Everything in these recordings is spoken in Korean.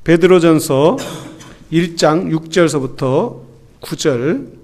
베드로전서 1장 6절서부터 9절.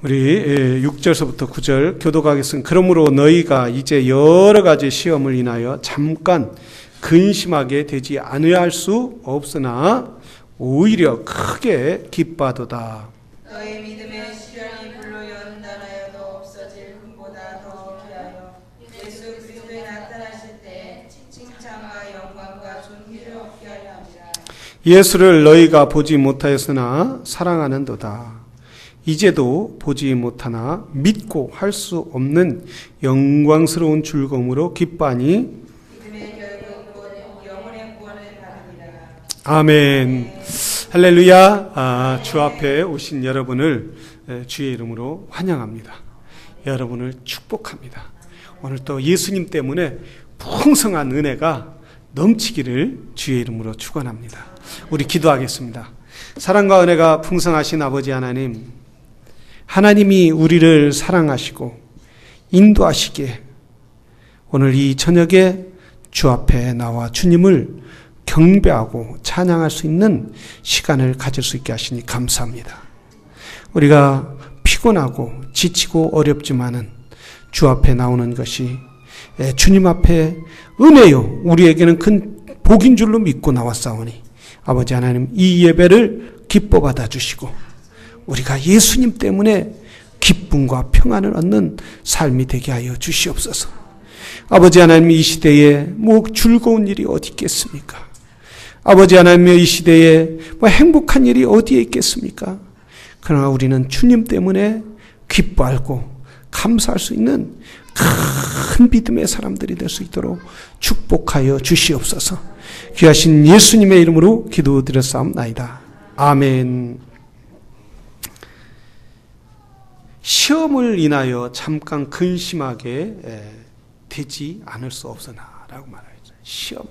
우리 6절서부터 9절 교독하겠습니다. 그러므로 너희가 이제 여러 가지 시험을 인하여 잠깐 근심하게 되지 않으할 수 없으나 오히려 크게 기뻐하도다. 너희 믿음의 시련이 불로 연단하여도 없어질 흠보다 더 귀하여 예수 그리스도에 나타나실 때 칭찬과 영광과 존귀를 얻게 하려 합니다. 예수를 너희가 보지 못하였으나 사랑하는도다. 이제도 보지 못하나 믿고 할 수 없는 영광스러운 즐거움으로 기뻐하니 믿음의 결국 곧 영혼의 구원을 바랍니다. 아멘. 할렐루야. 주 앞에 오신 여러분을 주의 이름으로 환영합니다. 여러분을 축복합니다. 오늘 또 예수님 때문에 풍성한 은혜가 넘치기를 주의 이름으로 축원합니다. 우리 기도하겠습니다. 사랑과 은혜가 풍성하신 아버지 하나님, 하나님이 우리를 사랑하시고 인도하시기에 오늘 이 저녁에 주 앞에 나와 주님을 경배하고 찬양할 수 있는 시간을 가질 수 있게 하시니 감사합니다. 우리가 피곤하고 지치고 어렵지만은 주 앞에 나오는 것이 주님 앞에 은혜요 우리에게는 큰 복인 줄로 믿고 나왔사오니 아버지 하나님 이 예배를 기뻐 받아주시고 우리가 예수님 때문에 기쁨과 평안을 얻는 삶이 되게 하여 주시옵소서. 아버지 하나님 이 시대에 뭐 즐거운 일이 어디 있겠습니까? 아버지 하나님 이 시대에 뭐 행복한 일이 어디에 있겠습니까? 그러나 우리는 주님 때문에 기뻐하고 감사할 수 있는 큰 믿음의 사람들이 될 수 있도록 축복하여 주시옵소서. 귀하신 예수님의 이름으로 기도드렸사옵나이다. 아멘. 시험을 인하여 잠깐 근심하게 되지 않을 수 없으나 라고 말하죠. 시험.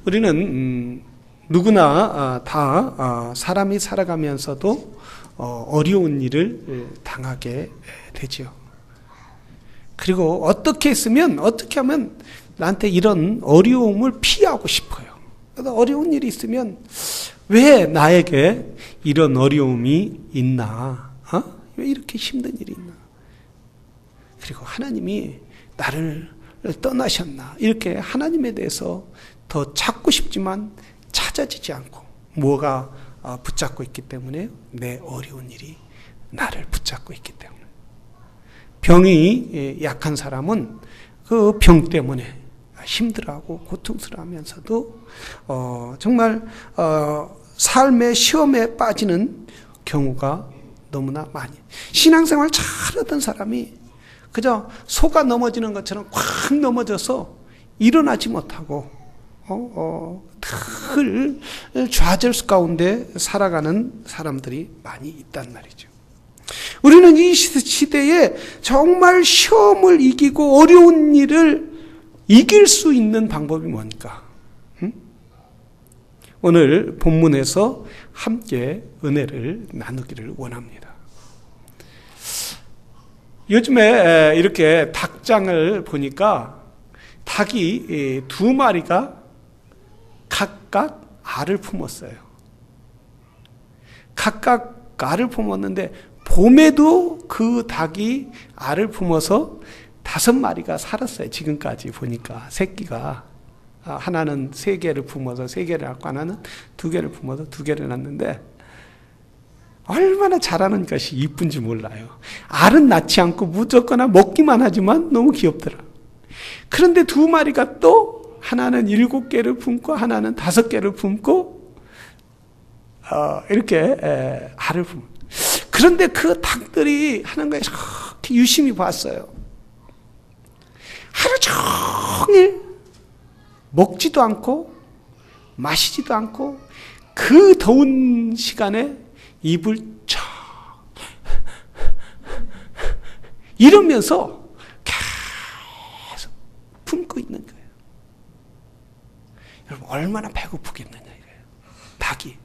우리는 누구나 다 사람이 살아가면서도 어려운 일을 당하게 되죠. 그리고 어떻게 하면 나한테 이런 어려움을 피하고 싶어요. 어려운 일이 있으면 왜 나에게 이런 어려움이 있나? 왜 이렇게 힘든 일이 있나? 그리고 하나님이 나를 떠나셨나? 이렇게 하나님에 대해서 더 찾고 싶지만 찾아지지 않고 뭐가 붙잡고 있기 때문에 내 어려운 일이 나를 붙잡고 있기 때문에 병이 약한 사람은 그 병 때문에 힘들어하고 고통스러워하면서도 정말 삶의 시험에 빠지는 경우가 너무나 많이. 신앙생활 잘하던 사람이 그저 소가 넘어지는 것처럼 꽉 넘어져서 일어나지 못하고 늘 좌절 가운데 살아가는 사람들이 많이 있단 말이죠. 우리는 이 시대에 정말 시험을 이기고 어려운 일을 이길 수 있는 방법이 뭔가? 오늘 본문에서 함께 은혜를 나누기를 원합니다. 요즘에 이렇게 닭장을 보니까 닭이 두 마리가 각각 알을 품었어요. 각각 알을 품었는데 봄에도 그 닭이 알을 품어서 5마리가 살았어요. 지금까지 보니까 새끼가 하나는 3개를 품어서 3개를 낳고 하나는 2개를 품어서 2개를 낳는데 얼마나 자라는 것이 이쁜지 몰라요. 알은 낳지 않고 무조건 먹기만 하지만 너무 귀엽더라. 그런데 2마리가 또 하나는 7개를 품고 하나는 5개를 품고 이렇게 알을 품어. 그런데 그 닭들이 하는 거에 이렇게 유심히 봤어요. 하루 종일 먹지도 않고 마시지도 않고 그 더운 시간에 입을 쳐 이러면서 계속 품고 있는 거예요. 여러분 얼마나 배고프겠느냐 이거예요.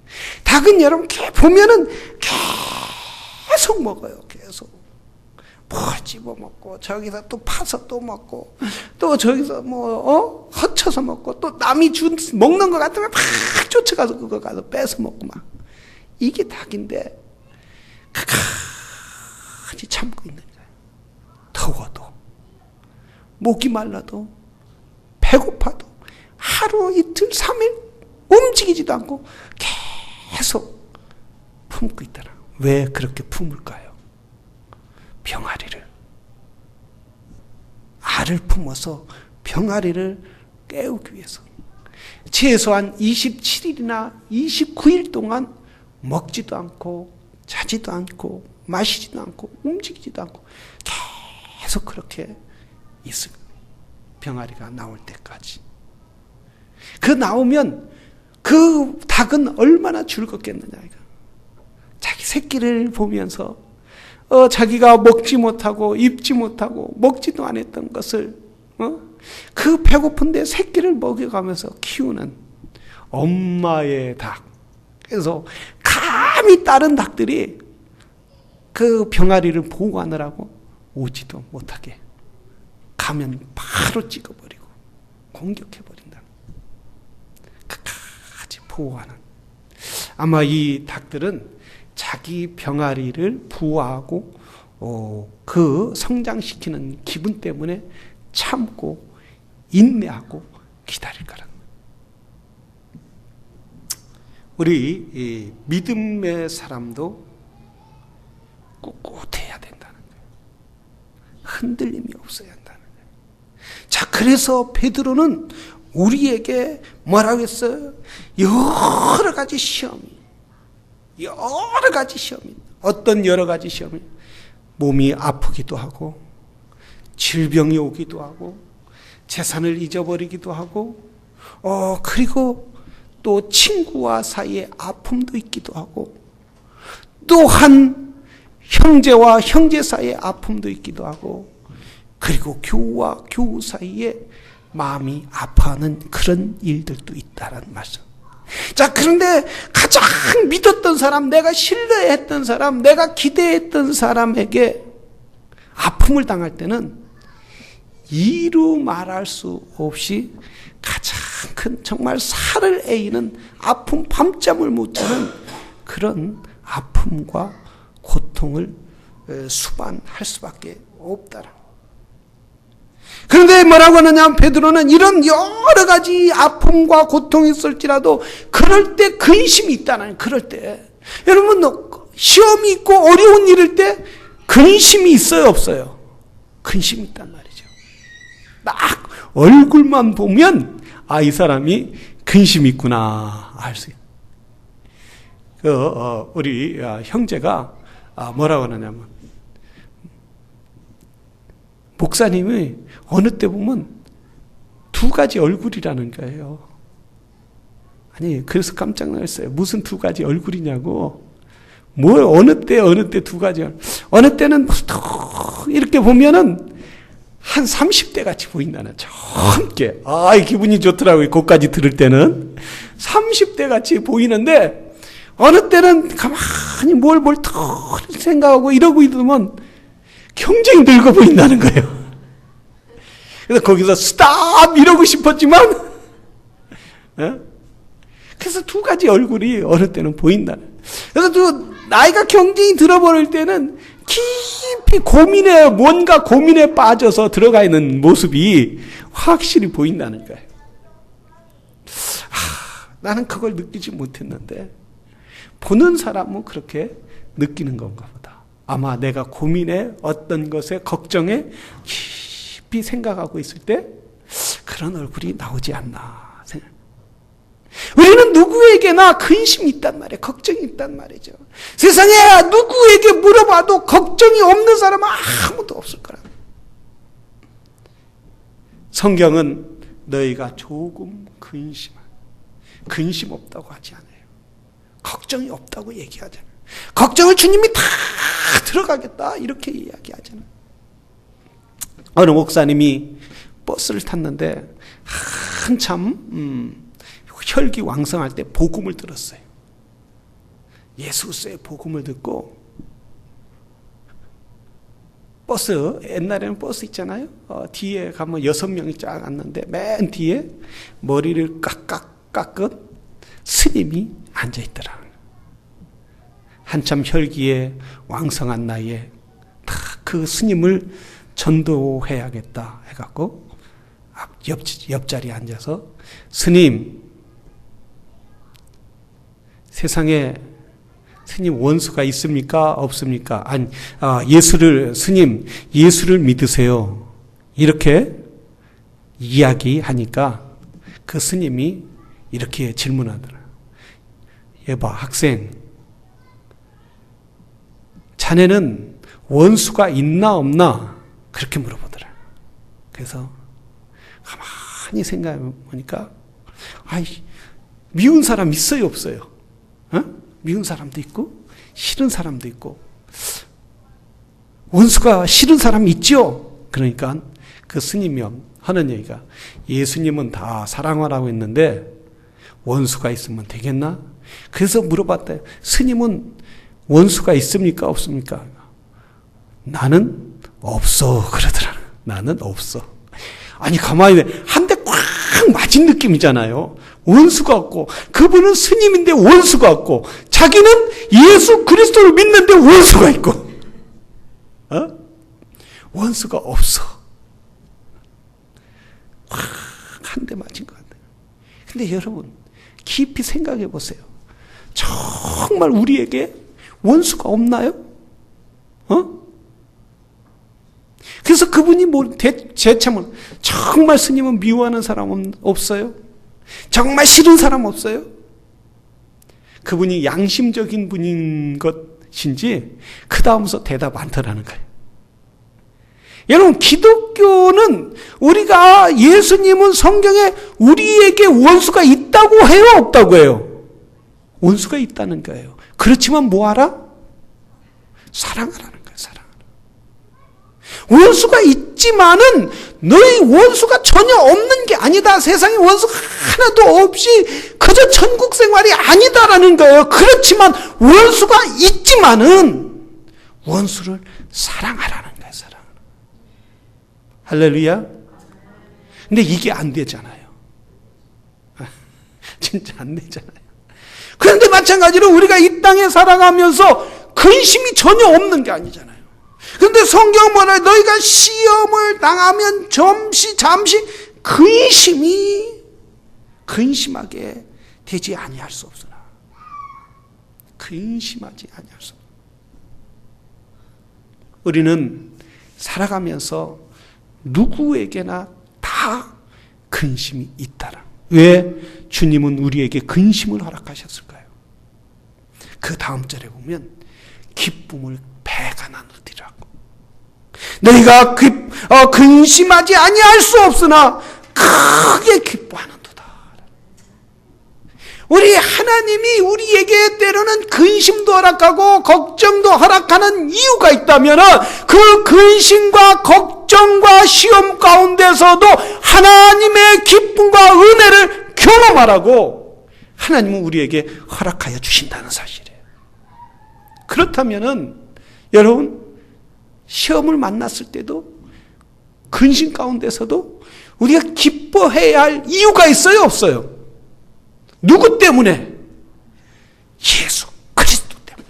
닭은 여러분 보면은 계속 먹어요. 계속 뭐 집어먹고 저기서 또 파서 또 먹고 또 저기서 뭐 헛쳐서 먹고 또 남이 먹는 거 같으면 막 쫓아가서 그거 가서 뺏어 먹고 막 이게 닭인데 끝까지 참고 있는 거예요. 더워도 목이 말라도 배고파도 하루 이틀 3일 움직이지도 않고 계속 품고 있더라. 왜 그렇게 품을까요? 병아리를, 알을 품어서 병아리를 깨우기 위해서 최소한 27일이나 29일 동안 먹지도 않고 자지도 않고 마시지도 않고 움직이지도 않고 계속 그렇게 있을 병아리가 나올 때까지. 그 나오면 그 닭은 얼마나 즐겁겠느냐 이거. 자기 새끼를 보면서 자기가 먹지 못하고 입지 못하고 먹지도 않았던 것을 그 배고픈데 새끼를 먹여가면서 키우는 엄마의 닭. 그래서 감히 다른 닭들이 그 병아리를 보호하느라고 오지도 못하게 가면 바로 찍어버리고 공격해버린다. 끝까지 보호하는. 아마 이 닭들은 자기 병아리를 부화하고 그 성장시키는 기분 때문에 참고 인내하고 기다릴 거라는 거예요. 우리 이 믿음의 사람도 꿋꿋해야 된다는 거예요. 흔들림이 없어야 한다는 거예요. 자, 그래서 베드로는 우리에게 뭐라고 했어요? 여러 가지 시험이, 어떤 여러 가지 시험이, 몸이 아프기도 하고 질병이 오기도 하고 재산을 잊어버리기도 하고 그리고 또 친구와 사이에 아픔도 있기도 하고 또한 형제와 형제 사이에 아픔도 있기도 하고 그리고 교우와 교우 사이에 마음이 아파하는 그런 일들도 있다는 말씀. 자, 그런데 가장 믿었던 사람, 내가 신뢰했던 사람, 내가 기대했던 사람에게 아픔을 당할 때는 이루 말할 수 없이 가장 큰 정말 살을 에이는 아픔, 밤잠을 못 자는 그런 아픔과 고통을 수반할 수밖에 없다라. 그런데 뭐라고 하느냐, 베드로는 이런 여러 가지 아픔과 고통이 있을지라도 그럴 때 근심이 있다는, 그럴 때 여러분 시험이 있고 어려운 일일 때 근심이 있어요, 없어요? 근심이 있단 말이죠. 딱 얼굴만 보면 이 사람이 근심이 있구나 알 수 있어요. 우리 형제가 뭐라고 하느냐면, 목사님이 어느 때 보면 두 가지 얼굴이라는 거예요. 아니, 그래서 깜짝 놀랐어요. 무슨 두 가지 얼굴이냐고. 뭘 어느 때 두 가지. 어느 때는 이렇게 보면은 한 30대 같이 보인다는, 젊게. 이 기분이 좋더라고요. 그것까지 들을 때는 30대 같이 보이는데 어느 때는 가만히 뭘 더 생각하고 이러고 있으면 굉장히 늙어 보인다는 거예요. 그래서 거기서 스탑 이러고 싶었지만, 그래서 두 가지 얼굴이 어느 때는 보인다는. 그래서 또 나이가 굉장히 들어버릴 때는 깊이 뭔가 고민에 빠져서 들어가 있는 모습이 확실히 보인다는 거예요. 나는 그걸 느끼지 못했는데 보는 사람은 그렇게 느끼는 건가 보다. 아마 내가 고민에 어떤 것에 걱정에 깊이 생각하고 있을 때 그런 얼굴이 나오지 않나 생각. 우리는 누구에게나 근심이 있단 말이에요. 걱정이 있단 말이죠. 세상에 누구에게 물어봐도 걱정이 없는 사람은 아무도 없을 거라. 성경은 너희가 조금 근심 없다고 하지 않아요. 걱정이 없다고 얘기하잖아요. 걱정을 주님이 다 들어가겠다 이렇게 이야기하잖아요. 어느 목사님이 버스를 탔는데 한참 혈기왕성할 때 복음을 들었어요. 예수의 복음을 듣고 버스, 옛날에는 버스 있잖아요. 뒤에 가면 6명이 쫙 앉는데 맨 뒤에 머리를 깍깍 깎은 스님이 앉아있더라. 한참 혈기에 왕성한 나이에 다 그 스님을 전도해야겠다 해갖고 옆자리에 앉아서 스님, 세상에 스님 원수가 있습니까? 없습니까? 아니, 스님, 예수를 믿으세요. 이렇게 이야기하니까 그 스님이 이렇게 질문하더라. 여봐, 학생, 자네는 원수가 있나 없나? 그렇게 물어보더라. 그래서 가만히 생각해 보니까, 미운 사람 있어요, 없어요? 미운 사람도 있고, 싫은 사람도 있고, 원수가 싫은 사람 있죠? 그러니까 그 스님이 하는 얘기가, 예수님은 다 사랑하라고 했는데, 원수가 있으면 되겠나? 그래서 물어봤대. 스님은 원수가 있습니까? 없습니까? 나는 없어. 그러더라. 나는 없어. 아니, 가만히 한 대 꽉 맞은 느낌이잖아요. 원수가 없고, 그분은 스님인데 원수가 없고, 자기는 예수 그리스도를 믿는데 원수가 있고, 원수가 없어. 한 대 맞은 것 같아요. 근데 여러분, 깊이 생각해 보세요. 정말 우리에게 원수가 없나요? 그래서 그분이 재참을, 정말 스님은 미워하는 사람 없어요? 정말 싫은 사람 없어요? 그분이 양심적인 분인 것인지 그 다음서 대답 안 하라는 거예요. 여러분, 기독교는 우리가 예수님은 성경에 우리에게 원수가 있다고 해요, 없다고 해요? 원수가 있다는 거예요. 그렇지만 뭐하라? 사랑하라는 거예요. 원수가 있지만은 너희 원수가 전혀 없는 게 아니다. 세상에 원수 하나도 없이 그저 천국 생활이 아니다라는 거예요. 그렇지만 원수가 있지만은 원수를 사랑하라는 거예요. 할렐루야. 근데 이게 안 되잖아요. 진짜 안 되잖아요. 그런데 마찬가지로 우리가 이 땅에 살아가면서 근심이 전혀 없는 게 아니잖아요. 그런데 성경 뭐라, 너희가 시험을 당하면 잠시 근심하게 되지 아니할 수 없으나, 근심하지 아니할 수 없으나. 우리는 살아가면서 누구에게나 다 근심이 있다라. 왜 주님은 우리에게 근심을 허락하셨을까요? 그 다음 절에 보면 기쁨을 배가 나누리라고. 너희가 근심하지 아니할 수 없으나 크게 기뻐하는도다. 우리 하나님이 우리에게 때로는 근심도 허락하고 걱정도 허락하는 이유가 있다면, 그 근심과 걱정과 시험 가운데서도 하나님의 기쁨과 은혜를 경험하라고 하나님은 우리에게 허락하여 주신다는 사실이에요. 그렇다면은 여러분, 시험을 만났을 때도 근심 가운데서도 우리가 기뻐해야 할 이유가 있어요, 없어요? 누구 때문에? 예수 그리스도 때문에.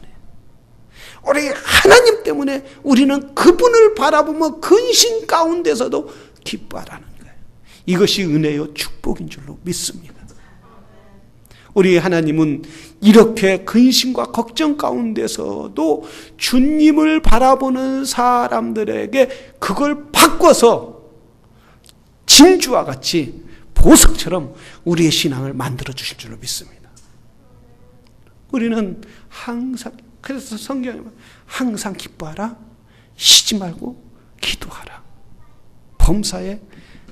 우리 하나님 때문에 우리는 그분을 바라보며 근심 가운데서도 기뻐하라는 거예요. 이것이 은혜요 축복인 줄로 믿습니다. 우리 하나님은 이렇게 근심과 걱정 가운데서도 주님을 바라보는 사람들에게 그걸 바꿔서 진주와 같이 보석처럼 우리의 신앙을 만들어 주실 줄로 믿습니다. 우리는 항상, 그래서 성경에 항상 기뻐하라, 쉬지 말고 기도하라, 범사에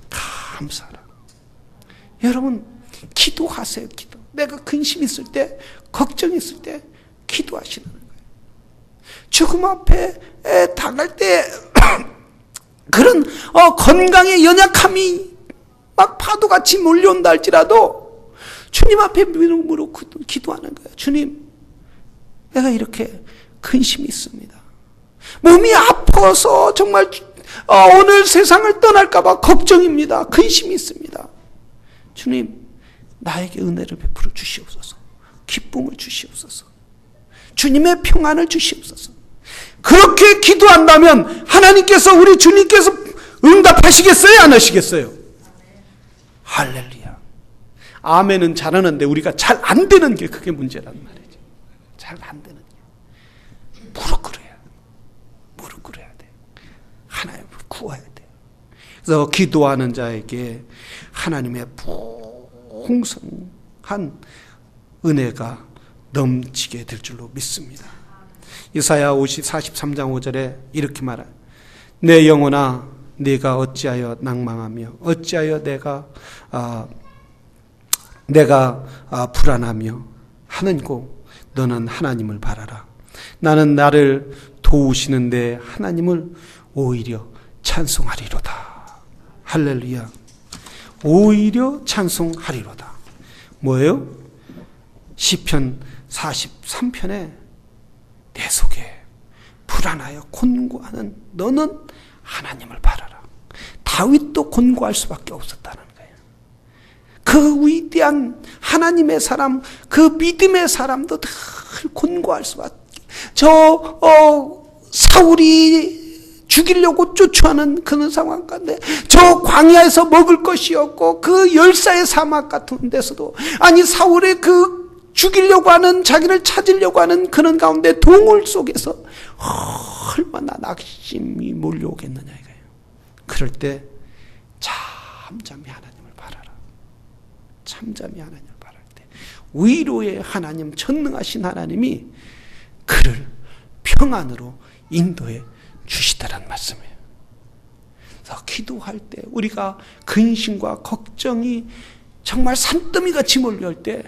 감사하라. 여러분, 기도하세요. 기도. 내가 근심 있을 때, 걱정 있을 때 기도하시는 거예요. 죽음 앞에 당할 때 그런 건강의 연약함이 막 파도같이 몰려온다 할지라도 주님 앞에 믿음으로 기도하는 거예요. 주님, 내가 이렇게 근심이 있습니다. 몸이 아파서 정말 오늘 세상을 떠날까봐 걱정입니다. 근심이 있습니다. 주님, 나에게 은혜를 베풀어 주시옵소서. 기쁨을 주시옵소서. 주님의 평안을 주시옵소서. 그렇게 기도한다면 하나님께서, 우리 주님께서 응답하시겠어요? 안 하시겠어요? 할렐루야. 아멘은 잘하는데 우리가 잘 안 되는 게 그게 문제란 말이죠. 잘 안 되는 게. 무릎 꿇어야 돼. 하나님을 구해야 돼. 그래서 기도하는 자에게 하나님의 풍성한 은혜가 넘치게 될 줄로 믿습니다. 이사야 43장 5절에 이렇게 말해요. 내 영혼아, 네가 어찌하여 낭망하며 어찌하여 내가 불안하며 하는고, 너는 하나님을 바라라. 나는 나를 도우시는데 하나님을 오히려 찬송하리로다. 할렐루야. 오히려 찬송하리로다. 뭐예요? 시편 43편에 내 속에 불안하여 곤고하는 너는 하나님을 바라라. 다윗도 곤고할 수밖에 없었다는 거예요. 그 위대한 하나님의 사람, 그 믿음의 사람도 늘 곤고할 수밖에. 사울이 죽이려고 쫓아오는 그런 상황 가운데, 저 광야에서 먹을 것이 없고 그 열사의 사막 같은 데서도, 아니 사울의 그 죽이려고 하는, 자기를 찾으려고 하는 그런 가운데 동굴 속에서 얼마나 낙심이 몰려오겠느냐 이거예요. 그럴 때 잠잠히 하나님을 바라라. 잠잠히 하나님을 바랄 때 위로의 하나님, 전능하신 하나님이 그를 평안으로 인도해 주시다란 말씀이에요. 그래서 기도할 때 우리가 근심과 걱정이 정말 산더미같이 몰려올 때,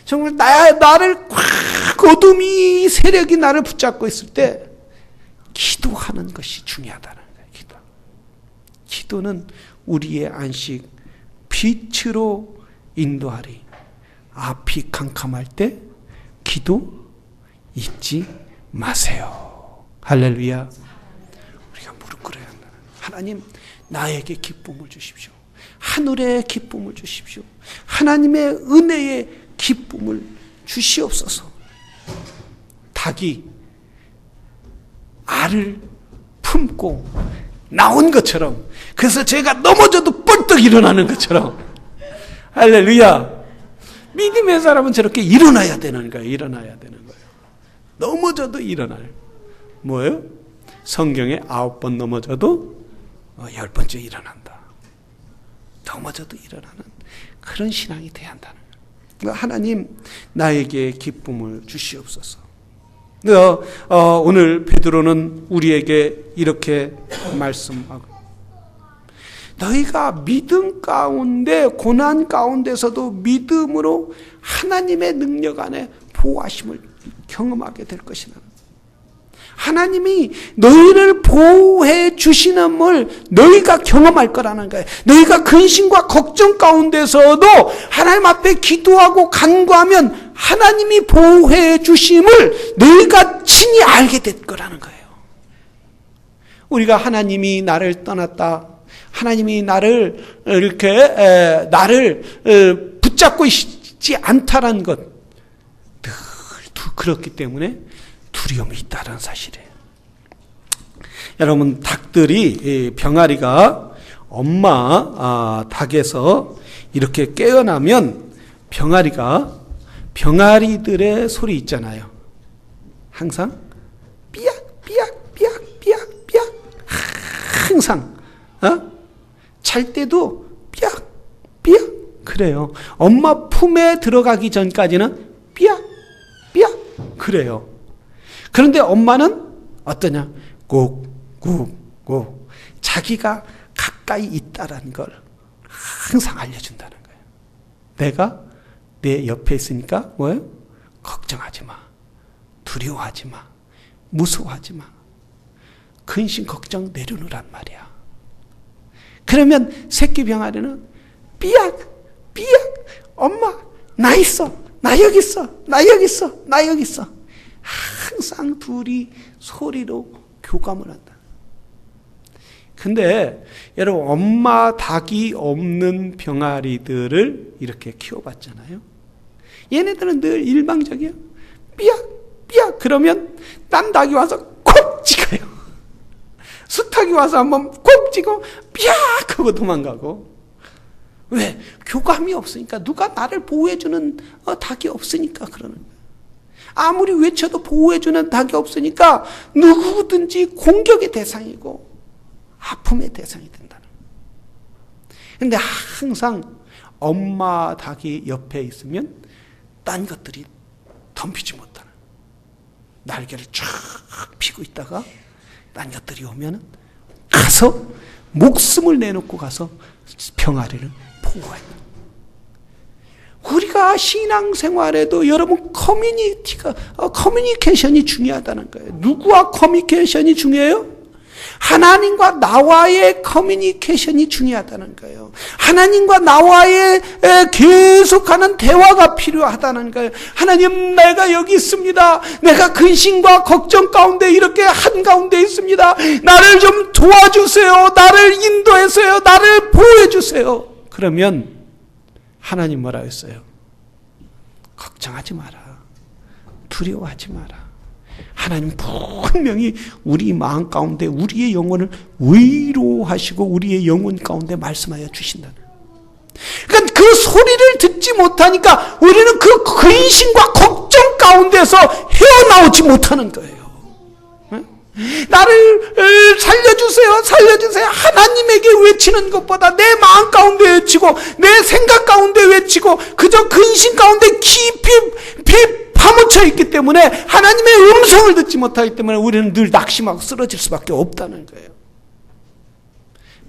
정말 나를 꽉 어둠이 세력이 나를 붙잡고 있을 때 기도하는 것이 중요하다는 거예요. 기도는 우리의 안식, 빛으로 인도하리. 앞이 캄캄할 때 기도 잊지 마세요. 할렐루야. 우리가 무릎 꿇어야 한다. 하나님, 나에게 기쁨을 주십시오. 하늘의 기쁨을 주십시오. 하나님의 은혜의 기쁨을 주시옵소서. 닭이 알을 품고 나온 것처럼, 그래서 제가 넘어져도 뻘떡 일어나는 것처럼, 할렐루야. 믿음의 사람은 저렇게 일어나야 되는 거예요. 일어나야 되는 거예요. 넘어져도 일어나요. 뭐예요? 성경에 9번 넘어져도 10번째 일어난다. 넘어져도 일어나는 그런 신앙이 돼야 한다는 거예요. 하나님, 나에게 기쁨을 주시옵소서. 오늘 베드로는 우리에게 이렇게 말씀하고, 너희가 믿음 가운데, 고난 가운데서도 믿음으로 하나님의 능력 안에 보호하심을 경험하게 될 것이다. 하나님이 너희를 보호해 주시는을 너희가 경험할 거라는 거예요. 너희가 근심과 걱정 가운데서도 하나님 앞에 기도하고 간구하면 하나님이 보호해 주심을 너희가 친히 알게 될 거라는 거예요. 우리가 하나님이 나를 떠났다, 하나님이 나를 붙잡고 있지 않다라는 것, 늘 그렇기 때문에 두려움이 있다는 사실이에요. 여러분, 닭들이, 병아리가 엄마 닭에서 이렇게 깨어나면 병아리들의 소리 있잖아요. 항상 삐약 삐약 삐약 삐약 삐약, 항상 잘 때도 삐약 삐약 그래요. 엄마 품에 들어가기 전까지는 삐약 삐약 그래요. 그런데 엄마는 어떠냐? 꾹꾹꾹 자기가 가까이 있다라는 걸 항상 알려준다는 거예요. 내가 내 옆에 있으니까 뭐예요? 걱정하지 마. 두려워하지 마. 무서워하지 마. 근심 걱정 내려놓으란 말이야. 그러면 새끼 병아리는 삐약 삐약, 엄마 나 있어, 나 여기 있어, 나 여기 있어, 나 여기 있어. 항상 둘이 소리로 교감을 한다. 근데 여러분, 엄마 닭이 없는 병아리들을 이렇게 키워봤잖아요. 얘네들은 늘 일방적이에요. 삐약 삐약 그러면 딴 닭이 와서 콕 찍어요. 수탉이 와서 한번 콕 찍어 삐약 하고 도망가고. 왜? 교감이 없으니까. 누가 나를 보호해주는 닭이 없으니까 그러는 거예요. 아무리 외쳐도 보호해주는 닭이 없으니까 누구든지 공격의 대상이고 아픔의 대상이 된다는 거예요. 그런데 항상 엄마 닭이 옆에 있으면 딴 것들이 덤비지 못하는, 날개를 쫙 펴고 있다가 딴 것들이 오면 가서 목숨을 내놓고 가서 병아리를 보호해요. 우리가 신앙생활에도 여러분 커뮤니케이션이 중요하다는 거예요. 누구와 커뮤니케이션이 중요해요? 하나님과 나와의 커뮤니케이션이 중요하다는 거예요. 하나님과 나와의 계속하는 대화가 필요하다는 거예요. 하나님, 내가 여기 있습니다. 내가 근심과 걱정 가운데 이렇게 한가운데 있습니다. 나를 좀 도와주세요. 나를 인도해서요. 나를 보호해 주세요. 그러면 하나님 뭐라 했어요? 걱정하지 마라. 두려워하지 마라. 하나님 분명히 우리 마음 가운데 우리의 영혼을 위로하시고 우리의 영혼 가운데 말씀하여 주신다는. 그러니까 그 소리를 듣지 못하니까 우리는 그 근심과 걱정 가운데서 헤어나오지 못하는 거예요. 나를 살려주세요, 살려주세요. 하나님에게 외치는 것보다 내 마음 가운데 외치고 내 생각 가운데 외치고 그저 근심 가운데 깊이 파묻혀 있기 때문에 하나님의 음성을 듣지 못하기 때문에 우리는 늘 낙심하고 쓰러질 수밖에 없다는 거예요.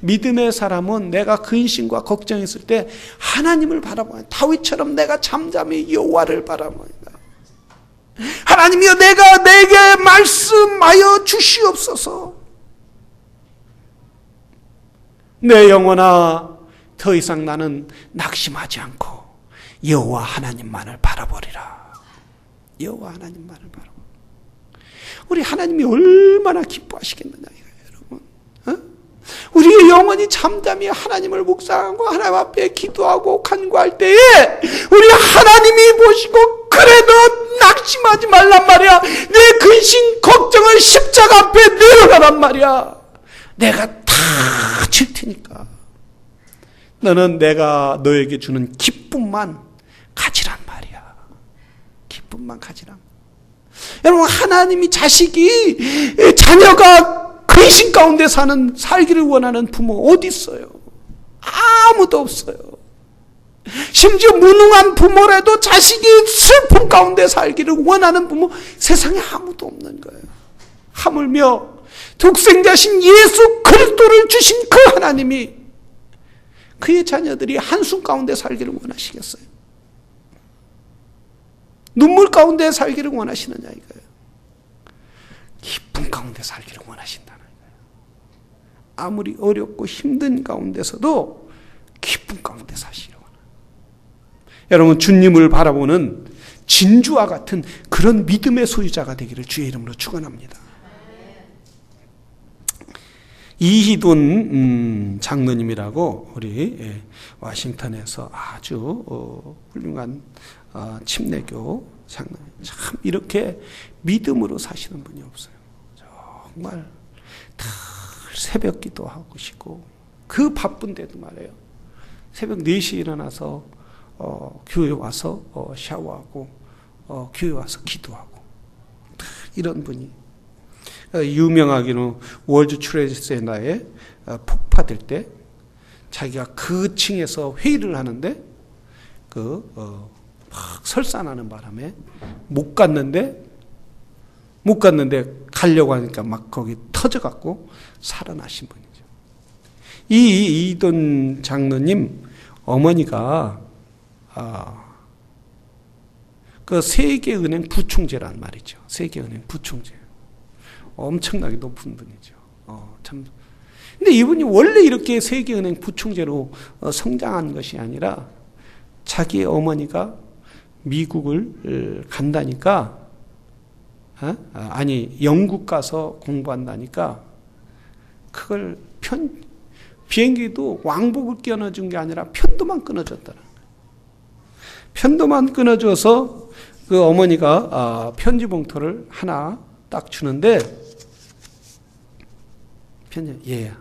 믿음의 사람은 내가 근심과 걱정했을 때 하나님을 바라보는, 다윗처럼 내가 잠잠히 여호와를 바라봅니다. 하나님이여, 내가 내게 말씀하여 주시옵소서. 내 영혼아, 더 이상 나는 낙심하지 않고 여호와 하나님만을 바라보리라. 여호와 하나님만을 바라보. 우리 하나님이 얼마나 기뻐하시겠느냐 이거예요, 여러분. 우리의 영혼이 잠잠히 하나님을 묵상하고 하나님 앞에 기도하고 간구할 때에 우리 하나님이 보시고, 그래 너 낙심하지 말란 말이야. 내 근심 걱정을 십자가 앞에 내려가란 말이야. 내가 다 칠 테니까 너는 내가 너에게 주는 기쁨만 가지란 말이야. 기쁨만 가지란. 여러분, 하나님이 자녀가 근심 가운데 살기를 원하는 부모 어디 있어요? 아무도 없어요. 심지어 무능한 부모라도 자식이 슬픔 가운데 살기를 원하는 부모 세상에 아무도 없는 거예요. 하물며 독생자신 예수 그리스도를 주신 그 하나님이 그의 자녀들이 한숨 가운데 살기를 원하시겠어요? 눈물 가운데 살기를 원하시느냐 이거예요. 기쁨 가운데 살기를 원하신다는 거예요. 아무리 어렵고 힘든 가운데서도 기쁨 가운데 사시기를 원해요. 여러분, 주님을 바라보는 진주와 같은 그런 믿음의 소유자가 되기를 주의 이름으로 축원합니다. 이희돈 장로님이라고 우리 워싱턴에서 아주 훌륭한 침례교 장로님, 참 이렇게 믿음으로 사시는 분이 없어요. 정말 늘 새벽 기도하고 싶고, 그 바쁜데도 말이에요. 새벽 4시에 일어나서 교회 와서 샤워하고 교회 와서 기도하고, 이런 분이 유명하기는 월드 트레이드 센터에 폭파될 때 자기가 그 층에서 회의를 하는데 막 설산하는 바람에 못 갔는데 가려고 하니까 막 거기 터져갖고 살아나신 분이죠. 이 이돈 장로님 어머니가 그 세계은행 부총재란 말이죠. 세계은행 부총재. 엄청나게 높은 분이죠. 참. 근데 이분이 원래 이렇게 세계은행 부총재로 성장한 것이 아니라 자기의 어머니가 미국을 간다니까 영국 가서 공부한다니까 그걸 비행기도 왕복을 끊어준 게 아니라 편도만 끊어줬다는 거예요. 편도만 끊어줘서 그 어머니가 편지 봉투를 하나 딱 주는데 얘야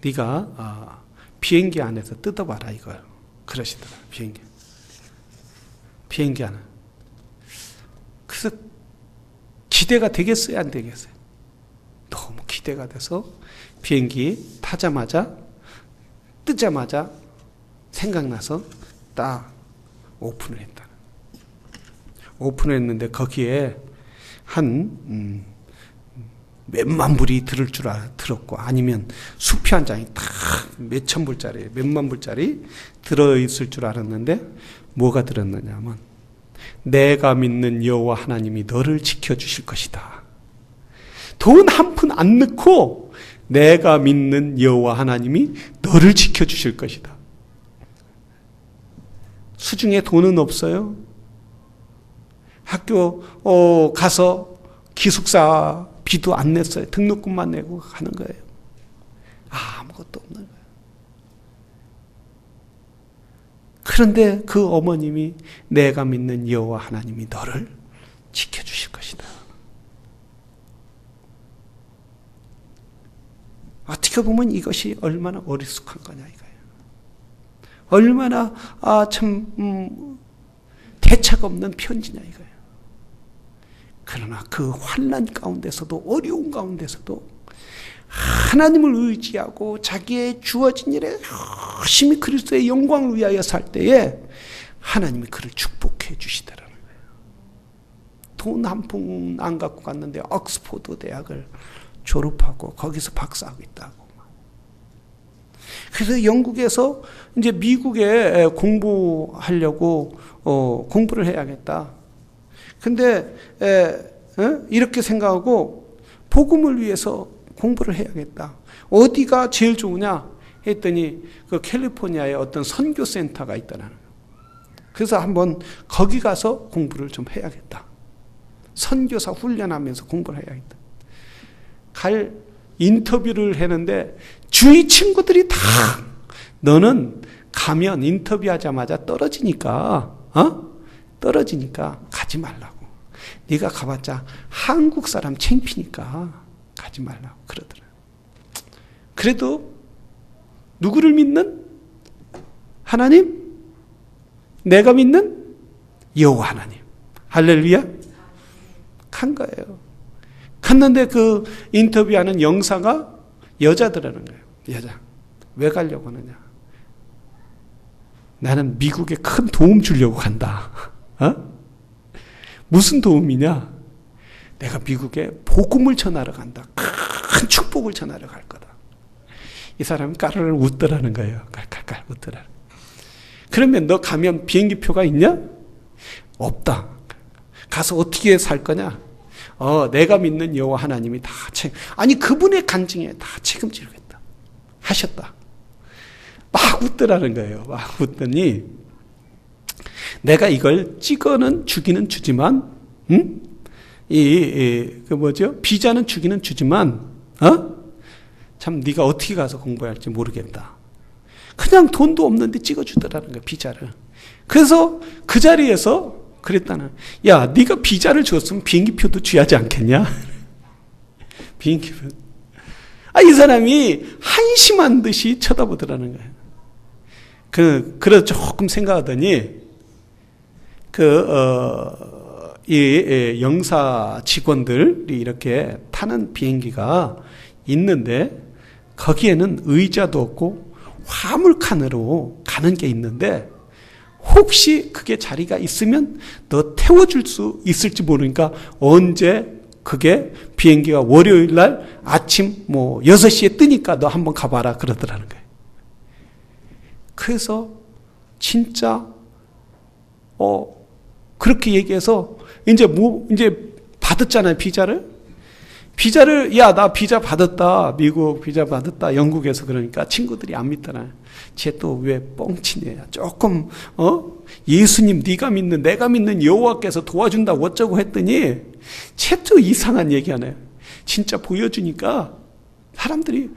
네가 비행기 안에서 뜯어봐라 이걸 그러시더라. 비행기 안에. 그래서 기대가 되겠어요 안 되겠어요? 너무 기대가 돼서 비행기 뜨자마자 생각나서 딱 오픈을 했다. 오픈을 했는데 거기에 한 몇만 불이 들었고 아니면 수표 한 장이 딱 몇천 불짜리 몇만 불짜리 들어있을 줄 알았는데 뭐가 들었느냐면 내가 믿는 여호와 하나님이 너를 지켜주실 것이다. 돈 한 푼 안 넣고 내가 믿는 여호와 하나님이 너를 지켜주실 것이다. 수중에 돈은 없어요. 학교 가서 기숙사 비도 안 냈어요. 등록금만 내고 가는 거예요. 아무것도 없는 거예요. 그런데 그 어머님이 내가 믿는 여호와 하나님이 너를 지켜주실 것이다. 어떻게 보면 이것이 얼마나 어리숙한 거냐 이거예요. 얼마나 참 대책 없는 편지냐 이거예요. 그러나 그 환난 가운데서도 어려운 가운데서도 하나님을 의지하고 자기의 주어진 일에 열심히 그리스도의 영광을 위하여 살 때에 하나님이 그를 축복해 주시더라는 거예요. 돈 한 푼 안 갖고 갔는데 옥스포드 대학을 졸업하고 거기서 박사하고 있다고. 그래서 영국에서 이제 미국에 공부하려고 공부를 해야겠다. 근데 이렇게 생각하고 복음을 위해서 공부를 해야겠다. 어디가 제일 좋으냐 했더니 그 캘리포니아에 어떤 선교센터가 있다는 거예요. 그래서 한번 거기 가서 공부를 좀 해야겠다. 선교사 훈련하면서 공부를 해야겠다. 갈 인터뷰를 했는데 주위 친구들이 다 너는 가면 인터뷰하자마자 떨어지니까 가지 말라고. 네가 가봤자 한국 사람 창피니까 가지 말라고 그러더라. 그래도 누구를 믿는? 하나님? 내가 믿는 여호와 하나님. 할렐루야. 간 거예요. 갔는데 그 인터뷰하는 영사가 여자더라는 거예요. 여자. 왜 가려고 하느냐? 나는 미국에 큰 도움 주려고 간다. 무슨 도움이냐? 내가 미국에 복음을 전하러 간다. 큰 축복을 전하러 갈 거다. 이 사람이 까르르 웃더라는 거예요. 깔깔깔 웃더라. 그러면 너 가면 비행기표가 있냐? 없다. 가서 어떻게 살 거냐? 내가 믿는 여호와 하나님이 다 아니 그분의 간증에 다 책임지겠다 하셨다. 막 웃더라는 거예요. 막 웃더니 내가 이걸 찍어는 주기는 주지만, 비자는 주기는 주지만, 참 네가 어떻게 가서 공부해야 할지 모르겠다. 그냥 돈도 없는데 찍어주더라는 거야 비자를. 그래서 그 자리에서 그랬다는. 야, 네가 비자를 줬으면 비행기표도 줘야지 않겠냐? 비행기표. 이 사람이 한심한 듯이 쳐다보더라는 거예요. 그래서 조금 생각하더니 이 영사 직원들이 이렇게 타는 비행기가 있는데 거기에는 의자도 없고 화물칸으로 가는 게 있는데 혹시 그게 자리가 있으면 너 태워줄 수 있을지 모르니까 언제 그게 비행기가 월요일 날 아침 6시에 뜨니까 너 한번 가봐라 그러더라는 거예요. 그래서 진짜 그렇게 얘기해서 이제 받았잖아요 비자를. 야, 나 비자 받았다. 미국 비자 받았다. 영국에서. 그러니까 친구들이 안 믿더라. 쟤 또 왜 뻥치냐. 조금, 예수님, 네가 믿는, 내가 믿는 여호와께서 도와준다고 어쩌고 했더니, 쟤 또 이상한 얘기 하네요. 진짜 보여주니까 사람들이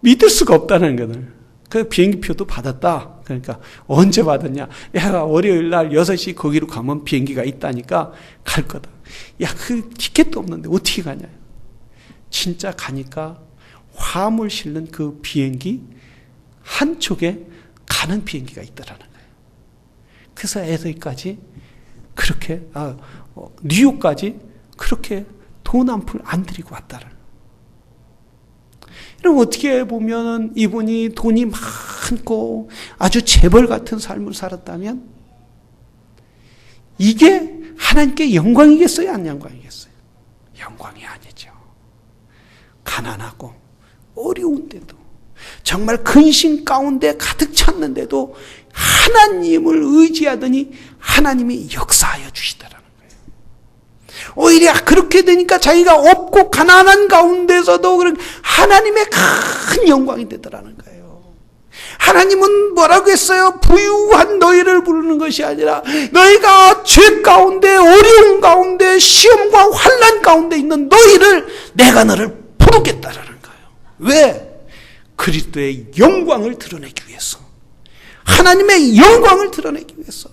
믿을 수가 없다는 거는. 그 비행기표도 받았다. 그러니까 언제 받았냐. 야, 월요일 날 6시 거기로 가면 비행기가 있다니까 갈 거다. 야, 그 티켓도 없는데 어떻게 가냐. 진짜 가니까 화물 실는 그 비행기 한쪽에 가는 비행기가 있더라는 거예요. 그래서 LA까지 그렇게, 뉴욕까지 그렇게 돈 한 푼 안 들이고 왔다는. 그럼 어떻게 보면 이분이 돈이 많고 아주 재벌 같은 삶을 살았다면 이게 하나님께 영광이겠어요? 안 영광이겠어요? 영광이 아니죠. 가난하고 어려운데도 정말 근심 가운데 가득 찼는데도 하나님을 의지하더니 하나님이 역사하여 주시더라는 거예요. 오히려 그렇게 되니까 자기가 없고 가난한 가운데서도 하나님의 큰 영광이 되더라는 거예요. 하나님은 뭐라고 했어요? 부유한 너희를 부르는 것이 아니라 너희가 죄 가운데, 어려운 가운데, 시험과 환난 가운데 있는 너희를 내가 너를 부르겠다라는 거예요. 왜? 그리스도의 영광을 드러내기 위해서. 하나님의 영광을 드러내기 위해서.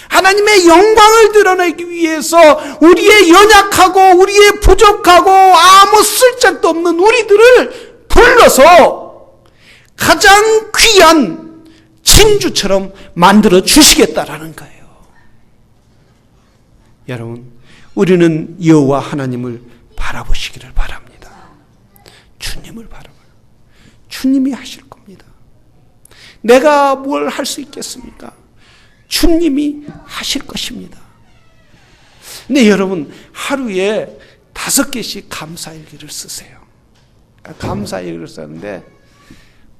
하나님의 영광을 드러내기 위해서 우리의 연약하고 우리의 부족하고 아무 쓸데도 없는 우리들을 불러서 가장 귀한 진주처럼 만들어 주시겠다라는 거예요. 여러분, 우리는 여호와 하나님을 바라보시기를 바랍니다. 주님을 바라봐요. 주님이 하실 겁니다. 내가 뭘 할 수 있겠습니까? 주님이 하실 것입니다. 근데 여러분, 하루에 5개씩 감사일기를 쓰세요. 감사일기를 쓰는데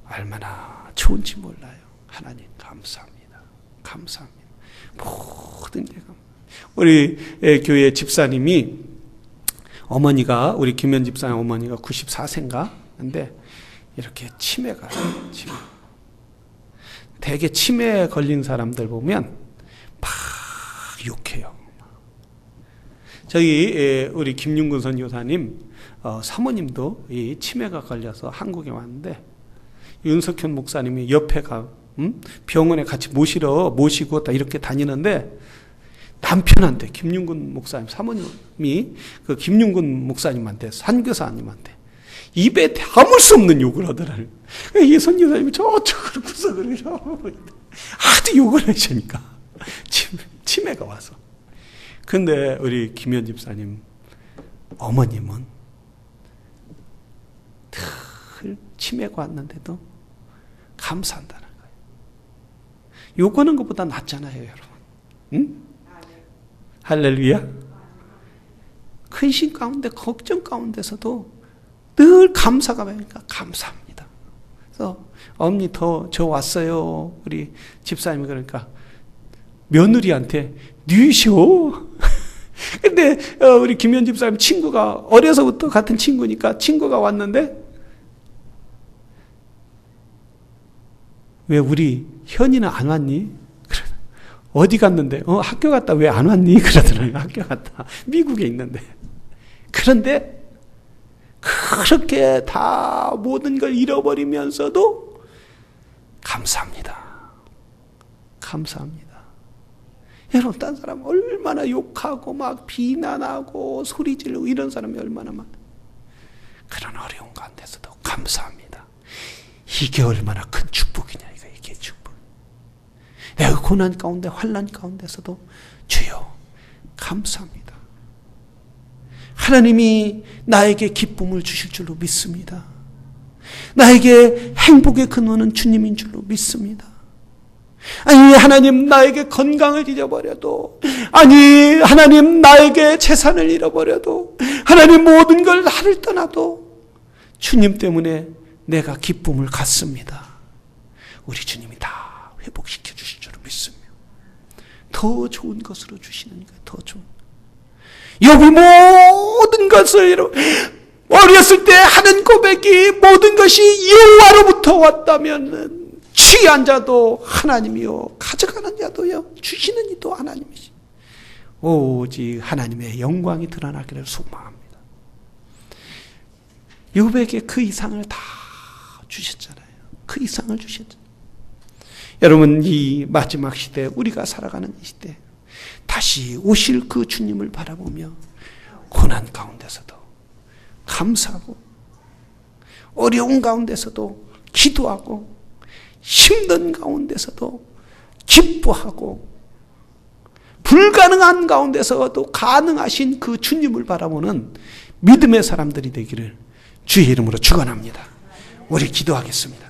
얼마나 좋은지 몰라요. 하나님 감사합니다. 감사합니다. 모든 게 우리 교회 집사님이 어머니가, 우리 김현 집사님 어머니가 94세인가? 근데 이렇게 치매가 지금 대개 치매에 걸린 사람들 보면 막 욕해요. 저희 우리 김윤근 선교사님 사모님도 이 치매가 걸려서 한국에 왔는데 윤석현 목사님이 옆에 병원에 같이 모시고 다 이렇게 다니는데 남편한테, 김윤근 목사님 사모님이 그 김윤근 목사님한테, 선교사님한테 입에 담을 수 없는 욕을 하더라고요. 이 선교사님이 저쪽으로 구석으로 하도 욕을 하시니까 치매가 와서. 근데 우리 김현 집사님 어머님은 늘 치매가 왔는데도 감사한다는 거예요. 욕하는 것보다 낫잖아요, 여러분. 응? 할렐루야. 근심 가운데, 걱정 가운데서도 늘 감사가 많으니까 감사합니다. 그래서 어머니 저 왔어요. 우리 집사님이 그러니까 며느리한테 뉴쇼. 근데 우리 김현 집사님 친구가 어려서부터 같은 친구니까 친구가 왔는데 왜 우리 현이는 안 왔니? 어디 갔는데? 학교 갔다 왜 안 왔니? 그러더라고요. 학교 갔다. 미국에 있는데. 그런데 그렇게 다 모든 걸 잃어버리면서도 감사합니다. 감사합니다. 여러분, 딴 사람 얼마나 욕하고 막 비난하고 소리 지르고 이런 사람이 얼마나 많아요. 그런 어려운 가운데서도 감사합니다. 이게 얼마나 큰 축복이냐, 이게 축복. 내가 고난 가운데, 환난 가운데서도 주여 감사합니다. 하나님이 나에게 기쁨을 주실 줄로 믿습니다. 나에게 행복의 근원은 주님인 줄로 믿습니다. 아니, 하나님 나에게 건강을 잃어버려도, 아니, 하나님 나에게 재산을 잃어버려도, 하나님 모든 걸 나를 떠나도 주님 때문에 내가 기쁨을 갖습니다. 우리 주님이 다 회복시켜 주실 줄로 믿습니다. 더 좋은 것으로 주시는 거예요. 더 좋은. 욥이 모든 것을 여러분, 어렸을 때 하는 고백이 모든 것이 여호와로부터 왔다면 취한 자도 하나님이요 가져가는 자도요 주시는 이도 하나님이시. 오직 하나님의 영광이 드러나기를 소망합니다. 욥에게 그 이상을 다 주셨잖아요. 그 이상을 주셨잖아요. 여러분, 이 마지막 시대, 우리가 살아가는 이 시대, 다시 오실 그 주님을 바라보며 고난 가운데서도 감사하고, 어려운 가운데서도 기도하고, 힘든 가운데서도 기뻐하고, 불가능한 가운데서도 가능하신 그 주님을 바라보는 믿음의 사람들이 되기를 주의 이름으로 축원합니다. 우리 기도하겠습니다.